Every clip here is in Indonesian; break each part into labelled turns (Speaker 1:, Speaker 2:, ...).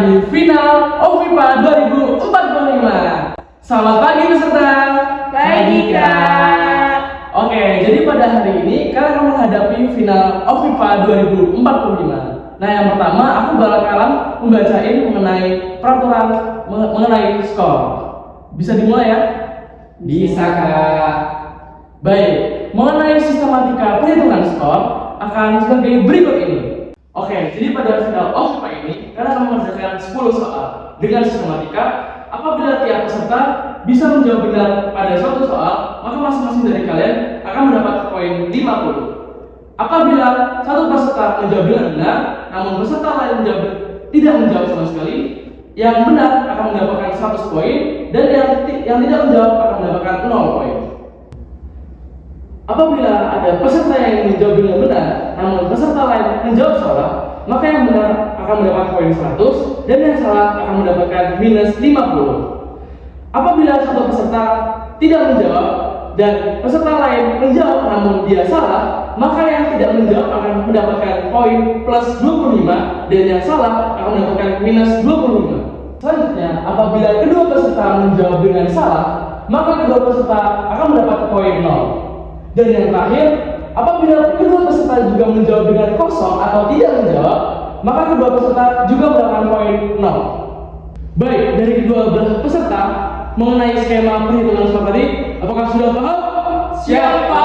Speaker 1: menghadapi final OVIPA 2045. Selamat pagi peserta.
Speaker 2: Pagi, Kak.
Speaker 1: Oke, jadi pada hari ini kalian akan menghadapi final OVIPA 2045. Nah, yang pertama aku bakalan membacain mengenai peraturan mengenai skor. Bisa dimulai ya?
Speaker 3: Bisa, Kak.
Speaker 1: Baik, mengenai sistematika perhitungan skor akan sebagai berikut ini. Oke, jadi pada final OVIPA ini kalian akan mengerjakan 10 soal dengan sistematika. Apabila tiap peserta bisa menjawab benar pada suatu soal, maka masing-masing dari kalian akan mendapat poin 50. Apabila satu peserta menjawab dengan benar, namun peserta lain tidak menjawab sama sekali, yang benar akan mendapatkan 100 poin dan yang tidak menjawab akan mendapatkan 0 poin. Apabila ada peserta yang menjawab dengan benar, namun peserta lain menjawab salah, maka yang benar akan mendapat poin 100 dan yang salah akan mendapatkan minus 50. Apabila satu peserta tidak menjawab dan peserta lain menjawab namun dia salah, maka yang tidak menjawab akan mendapatkan poin plus 25 dan yang salah akan mendapatkan minus 25. Selanjutnya, apabila kedua peserta menjawab dengan salah, maka kedua peserta akan mendapat poin 0. Dan yang terakhir, apabila kedua peserta juga menjawab dengan kosong atau tidak menjawab, maka kedua peserta juga mendapatkan poin 0. Baik, dari kedua belah peserta mengenai skema perhitungan skor tadi, apakah sudah paham? Siapa?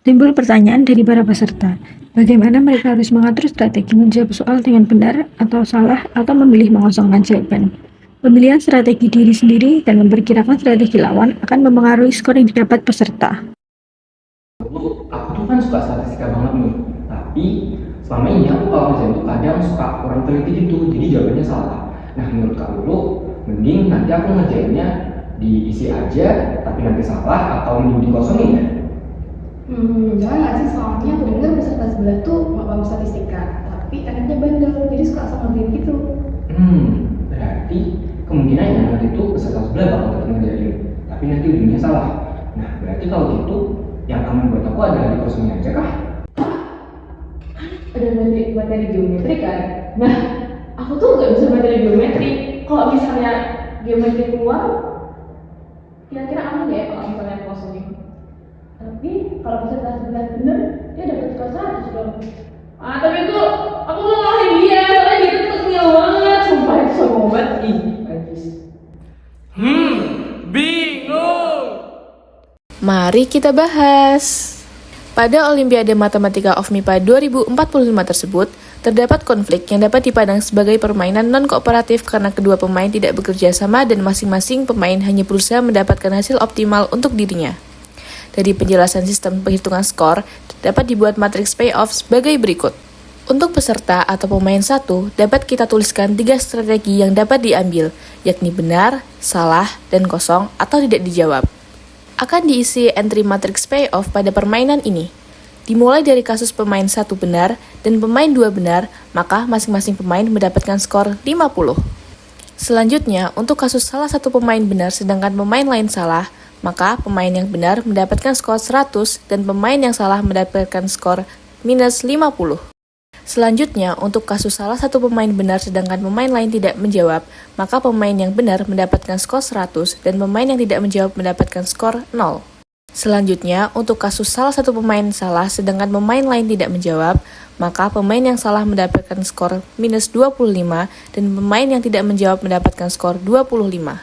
Speaker 2: Timbul pertanyaan dari para peserta, bagaimana mereka harus mengatur strategi menjawab soal dengan benar atau salah atau memilih mengosongkan jawaban. Pemilihan strategi diri sendiri dan memperkirakan strategi lawan akan mempengaruhi skor yang didapat peserta.
Speaker 3: Aku tuh kan suka statistika banget nih, tapi selama ini aku kalau kerjaan tuh kadang suka kurang teliti gitu, jadi jawabannya salah. Nah, menurut Kak Lulu, mending nanti aku ngerjainnya diisi aja, tapi nanti salah atau mending dikosongin ya?
Speaker 4: Jangan nggak sih, soalnya aku dengar peserta sebelah tuh nggak paham statistika, tapi anaknya bandel, jadi suka asal ngerjain gitu.
Speaker 3: Berarti kemungkinannya nanti tuh peserta sebelah bakal tetap ngerjain, tapi nanti ujungnya salah. Nah, berarti kalau gitu, yang aman buat aku adalah dikosongin aja kah?
Speaker 4: Ada materi geometri kan? Nah, aku tuh nggak bisa materi geometri. Kalau misalnya geometri keluar, kira-kira aman ya kalau misalnya aku kosongin. Tapi kalau peserta sebelah bener, dia dapat skor 100 dong. Tapi itu aku mau ngalahin dia, soalnya dia tuh kecil banget. Sumpah itu sombong banget. Bagus.
Speaker 1: Bingung.
Speaker 5: Mari kita bahas. Pada Olimpiade Matematika OVMIPA 2045 tersebut, terdapat konflik yang dapat dipandang sebagai permainan non-kooperatif karena kedua pemain tidak bekerja sama dan masing-masing pemain hanya berusaha mendapatkan hasil optimal untuk dirinya. Dari penjelasan sistem penghitungan skor, dapat dibuat matriks payoff sebagai berikut. Untuk peserta atau pemain satu, dapat kita tuliskan 3 strategi yang dapat diambil, yakni benar, salah, dan kosong atau tidak dijawab. Akan diisi entry matriks payoff pada permainan ini. Dimulai dari kasus pemain 1 benar dan pemain 2 benar, maka masing-masing pemain mendapatkan skor 50. Selanjutnya, untuk kasus salah satu pemain benar sedangkan pemain lain salah, maka pemain yang benar mendapatkan skor 100 dan pemain yang salah mendapatkan skor minus 50. Selanjutnya, untuk kasus salah satu pemain benar sedangkan pemain lain tidak menjawab, maka pemain yang benar mendapatkan skor 100 dan pemain yang tidak menjawab mendapatkan skor 0. Selanjutnya, untuk kasus salah satu pemain salah sedangkan pemain lain tidak menjawab, maka pemain yang salah mendapatkan skor minus 25 dan pemain yang tidak menjawab mendapatkan skor 25.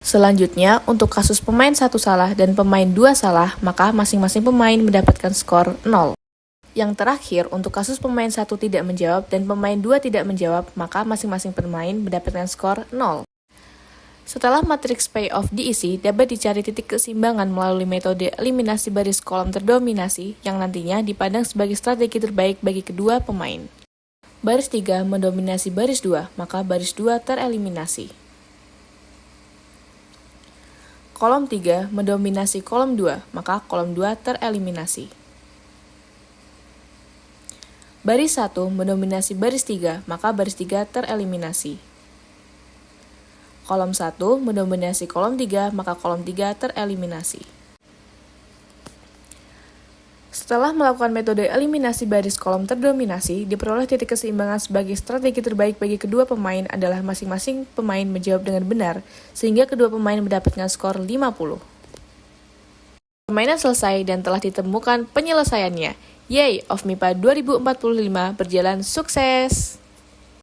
Speaker 5: Selanjutnya, untuk kasus pemain 1 salah dan pemain 2 salah, maka masing-masing pemain mendapatkan skor 0. Yang terakhir, untuk kasus pemain 1 tidak menjawab dan pemain 2 tidak menjawab, maka masing-masing pemain mendapatkan skor 0. Setelah matriks payoff diisi, dapat dicari titik keseimbangan melalui metode eliminasi baris kolom terdominasi yang nantinya dipandang sebagai strategi terbaik bagi kedua pemain. Baris 3 mendominasi baris 2, maka baris 2 tereliminasi. Kolom 3 mendominasi kolom 2, maka kolom 2 tereliminasi. Baris 1 mendominasi baris 3, maka baris 3 tereliminasi. Kolom 1 mendominasi kolom 3, maka kolom 3 tereliminasi. Setelah melakukan metode eliminasi baris kolom terdominasi, diperoleh titik keseimbangan sebagai strategi terbaik bagi kedua pemain adalah masing-masing pemain menjawab dengan benar, sehingga kedua pemain mendapatkan skor 50. Permainan selesai dan telah ditemukan penyelesaiannya. Yeay, OFMIPA 2045 berjalan sukses!